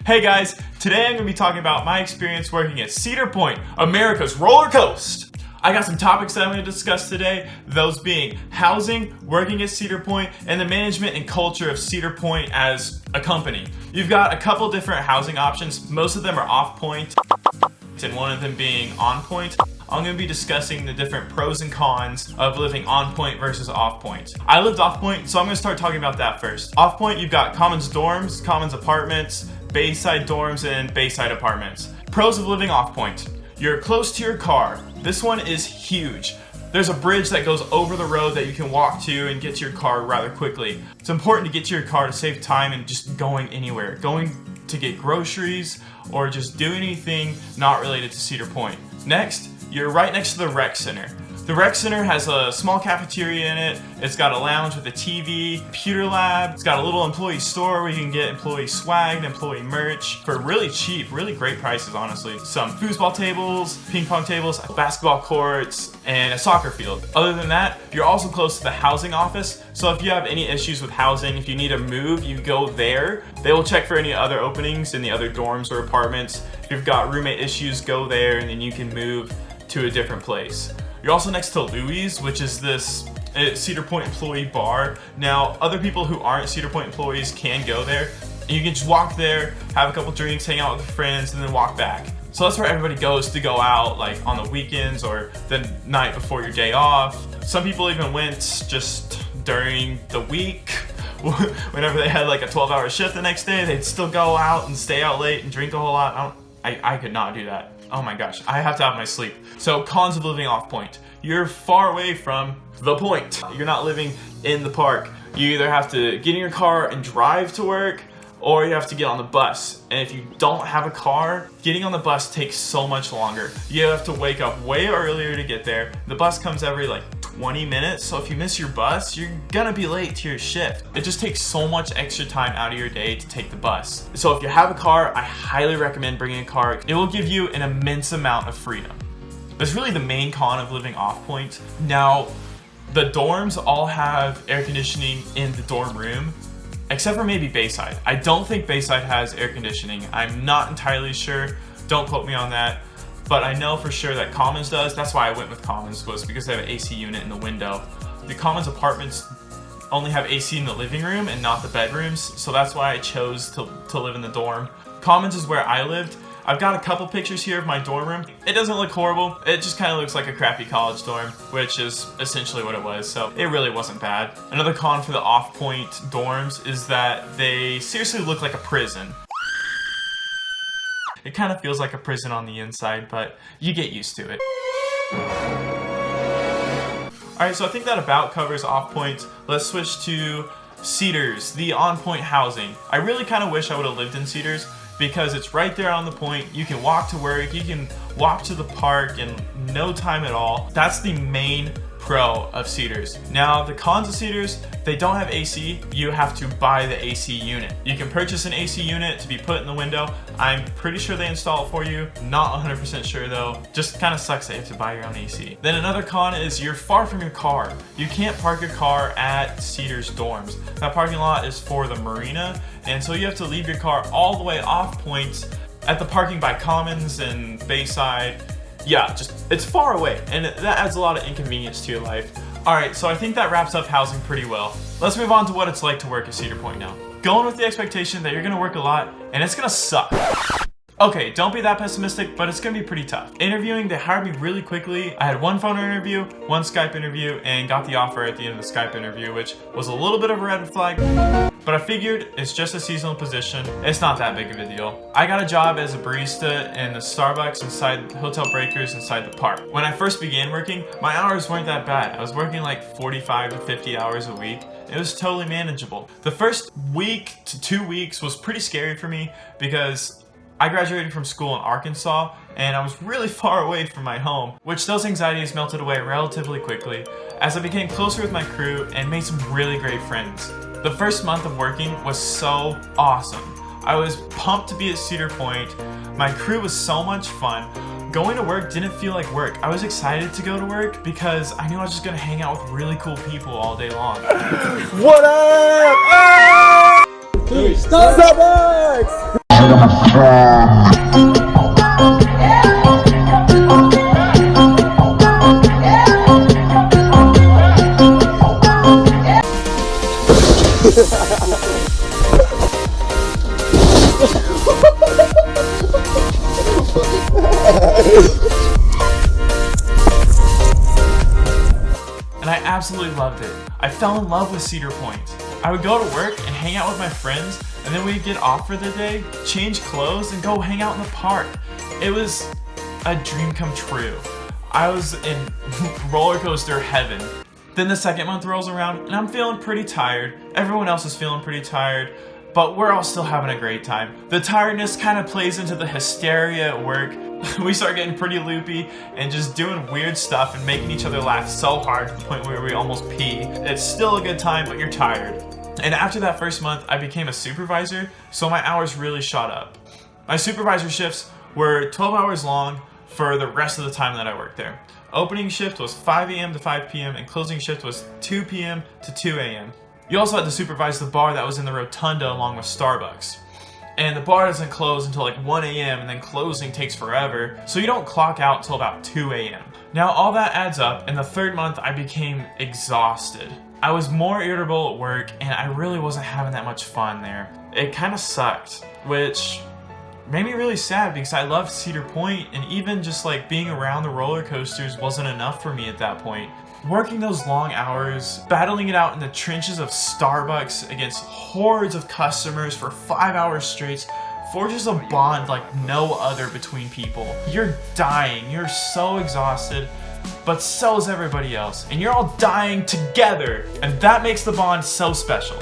Hey guys, today I'm going to be talking about my experience working at Cedar Point, America's roller coaster. I got some topics that I'm going to discuss today, those being housing, working at Cedar Point, and the management and culture of Cedar Point as a company. You've got a couple different housing options. Most of them are off point, and one of them being on point. I'm going to be discussing the different pros and cons of living on point versus off point. I lived off point, so I'm going to start talking about that first. Off point, you've got commons dorms, commons apartments, bayside dorms, and bayside apartments. Pros of living off point. You're close to your car. This one is huge. There's a bridge that goes over the road that you can walk to and get to your car rather quickly. It's important to get to your car to save time and just going anywhere. Going to get groceries or just do anything not related to Cedar Point. Next, you're right next to the rec center. The rec center has a small cafeteria in it. It's got a lounge with a TV, computer lab. It's got a little employee store where you can get employee swag and employee merch for really cheap, really great prices, honestly. Some foosball tables, ping pong tables, basketball courts, and a soccer field. Other than that, you're also close to the housing office. So if you have any issues with housing, if you need to move, you go there. They will check for any other openings in the other dorms or apartments. If you've got roommate issues, go there and then you can move to a different place. You're also next to Louie's, which is this Cedar Point employee bar. Now, other people who aren't Cedar Point employees can go there. And you can just walk there, have a couple drinks, hang out with friends, and then walk back. So that's where everybody goes to go out, like on the weekends or the night before your day off. Some people even went just during the week. Whenever they had like a 12-hour shift the next day, they'd still go out and stay out late and drink a whole lot. I could not do that. Oh my gosh, I have to have my sleep. So cons of living off point. You're far away from the point. You're not living in the park. You either have to get in your car and drive to work, or you have to get on the bus. And if you don't have a car, getting on the bus takes so much longer. You have to wake up way earlier to get there. The bus comes every like 20 minutes, so if you miss your bus, you're gonna be late to your shift. It just takes so much extra time out of your day to take the bus. So if you have a car, I highly recommend bringing a car. It will give you an immense amount of freedom. That's really the main con of living off point. Now, the dorms all have air conditioning in the dorm room, except for maybe Bayside. I don't think Bayside has air conditioning. I'm not entirely sure. Don't quote me on that. But I know for sure that Commons does. That's why I went with Commons, was because they have an AC unit in the window. The Commons apartments only have AC in the living room and not the bedrooms, so that's why I chose to live in the dorm. Commons is where I lived. I've got a couple pictures here of my dorm room. It doesn't look horrible. It just kind of looks like a crappy college dorm, which is essentially what it was, so it really wasn't bad. Another con for the off-point dorms is that they seriously look like a prison. It kind of feels like a prison on the inside, but you get used to it. Alright, so I think that about covers off point. Let's switch to Cedars, the on-point housing. I really kind of wish I would have lived in Cedars because it's right there on the point. You can walk to work, you can walk to the park in no time at all. That's the main pro of Cedars. Now, the cons of Cedars, they don't have AC. You have to buy the AC unit. You can purchase an AC unit to be put in the window. I'm pretty sure they install it for you. Not 100% sure though. Just kind of sucks that you have to buy your own AC. Then another con is you're far from your car. You can't park your car at Cedars dorms. That parking lot is for the marina, and so you have to leave your car all the way off point at the parking by Commons and Bayside. Yeah, it's far away, and that adds a lot of inconvenience to your life. Alright, so I think that wraps up housing pretty well. Let's move on to what it's like to work at Cedar Point now. Going with the expectation that you're gonna work a lot, and it's gonna suck. Okay, don't be that pessimistic, but it's gonna be pretty tough. Interviewing, they hired me really quickly. I had one phone interview, one Skype interview, and got the offer at the end of the Skype interview, which was a little bit of a red flag. But I figured it's just a seasonal position. It's not that big of a deal. I got a job as a barista in the Starbucks inside Hotel Breakers inside the park. When I first began working, my hours weren't that bad. I was working like 45 to 50 hours a week. It was totally manageable. The first week to 2 weeks was pretty scary for me because I graduated from school in Arkansas and I was really far away from my home, which those anxieties melted away relatively quickly as I became closer with my crew and made some really great friends. The first month of working was so awesome. I was pumped to be at Cedar Point. My crew was so much fun. Going to work didn't feel like work. I was excited to go to work because I knew I was just gonna hang out with really cool people all day long. What up? Ah! Starbucks! And I absolutely loved it. I fell in love with Cedar Point. I would go to work and hang out with my friends, and then we'd get off for the day, change clothes, and go hang out in the park. It was a dream come true. I was in roller coaster heaven. Then the second month rolls around, and I'm feeling pretty tired. Everyone else is feeling pretty tired, but we're all still having a great time. The tiredness kind of plays into the hysteria at work. We start getting pretty loopy and just doing weird stuff and making each other laugh so hard to the point where we almost pee. It's still a good time, but you're tired. And after that first month, I became a supervisor, so my hours really shot up. My supervisor shifts were 12 hours long for the rest of the time that I worked there. Opening shift was 5 a.m. to 5 p.m. and closing shift was 2 p.m. to 2 a.m. You also had to supervise the bar that was in the rotunda along with Starbucks. And the bar doesn't close until like 1 a.m. and then closing takes forever, so you don't clock out until about 2 a.m. Now all that adds up, and the third month I became exhausted. I was more irritable at work, and I really wasn't having that much fun there. It kind of sucked, which made me really sad because I loved Cedar Point, and even just like being around the roller coasters wasn't enough for me at that point. Working those long hours, battling it out in the trenches of Starbucks against hordes of customers for 5 hours straight forges a bond like no other between people. You're dying, you're so exhausted, but so is everybody else, and you're all dying together, and that makes the bond so special.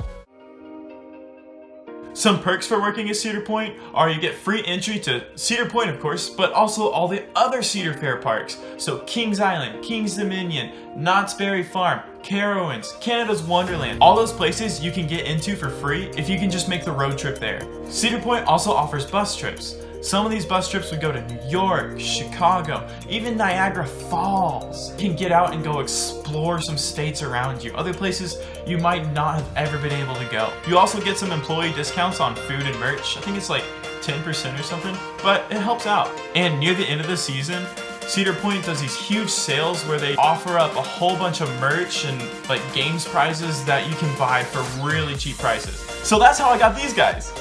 Some perks for working at Cedar Point are you get free entry to Cedar Point, of course, but also all the other Cedar Fair parks. So Kings Island, Kings Dominion, Knott's Berry Farm, Carowinds, Canada's Wonderland. All those places you can get into for free if you can just make the road trip there. Cedar Point also offers bus trips. Some of these bus trips would go to New York, Chicago, even Niagara Falls. You can get out and go explore some states around you, other places you might not have ever been able to go. You also get some employee discounts on food and merch. I think it's like 10% or something, but it helps out. And near the end of the season, Cedar Point does these huge sales where they offer up a whole bunch of merch and like games prizes that you can buy for really cheap prices. So that's how I got these guys.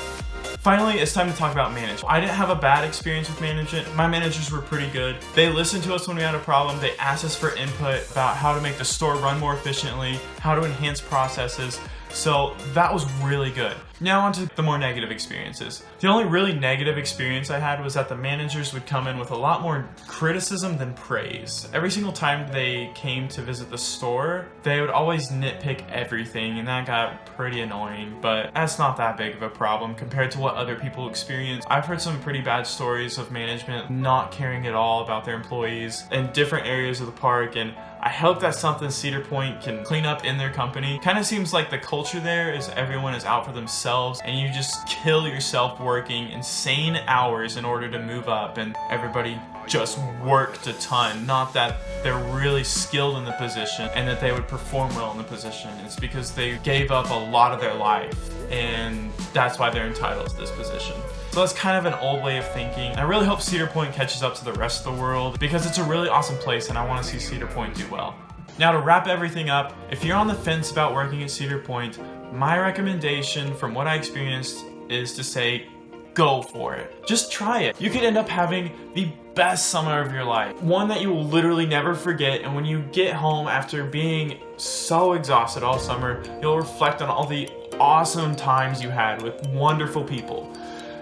Finally, it's time to talk about management. I didn't have a bad experience with management. My managers were pretty good. They listened to us when we had a problem. They asked us for input about how to make the store run more efficiently, how to enhance processes. So that was really good. Now on to the more negative experiences. The only really negative experience I had was that the managers would come in with a lot more criticism than praise. Every single time they came to visit the store, they would always nitpick everything, and that got pretty annoying, but that's not that big of a problem compared to what other people experience. I've heard some pretty bad stories of management not caring at all about their employees in different areas of the park, and I hope that's something Cedar Point can clean up in their company. Kind of seems like the culture there is everyone is out for themselves and you just kill yourself working insane hours in order to move up, and everybody just worked a ton. Not that they're really skilled in the position and that they would perform well in the position. It's because they gave up a lot of their life, and that's why they're entitled to this position. So that's kind of an old way of thinking. I really hope Cedar Point catches up to the rest of the world because it's a really awesome place and I want to see Cedar Point do well. Now to wrap everything up, if you're on the fence about working at Cedar Point, my recommendation from what I experienced is to say, go for it. Just try it. You could end up having the best summer of your life. One that you will literally never forget, and when you get home after being so exhausted all summer, you'll reflect on all the awesome times you had with wonderful people.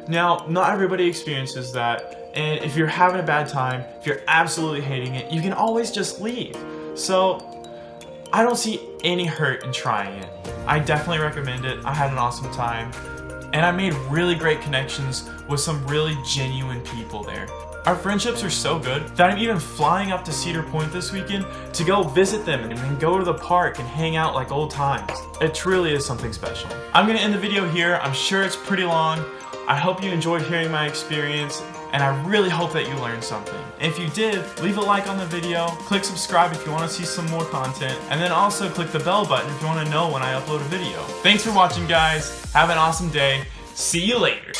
Now, not everybody experiences that, and if you're having a bad time, if you're absolutely hating it, you can always just leave. So, I don't see any hurt in trying it. I definitely recommend it. I had an awesome time, and I made really great connections with some really genuine people there. Our friendships are so good that I'm even flying up to Cedar Point this weekend to go visit them and then go to the park and hang out like old times. It truly is something special. I'm gonna end the video here. I'm sure it's pretty long. I hope you enjoyed hearing my experience, and I really hope that you learned something. If you did, leave a like on the video, click subscribe if you want to see some more content, and then also click the bell button if you want to know when I upload a video. Thanks for watching, guys. Have an awesome day. See you later.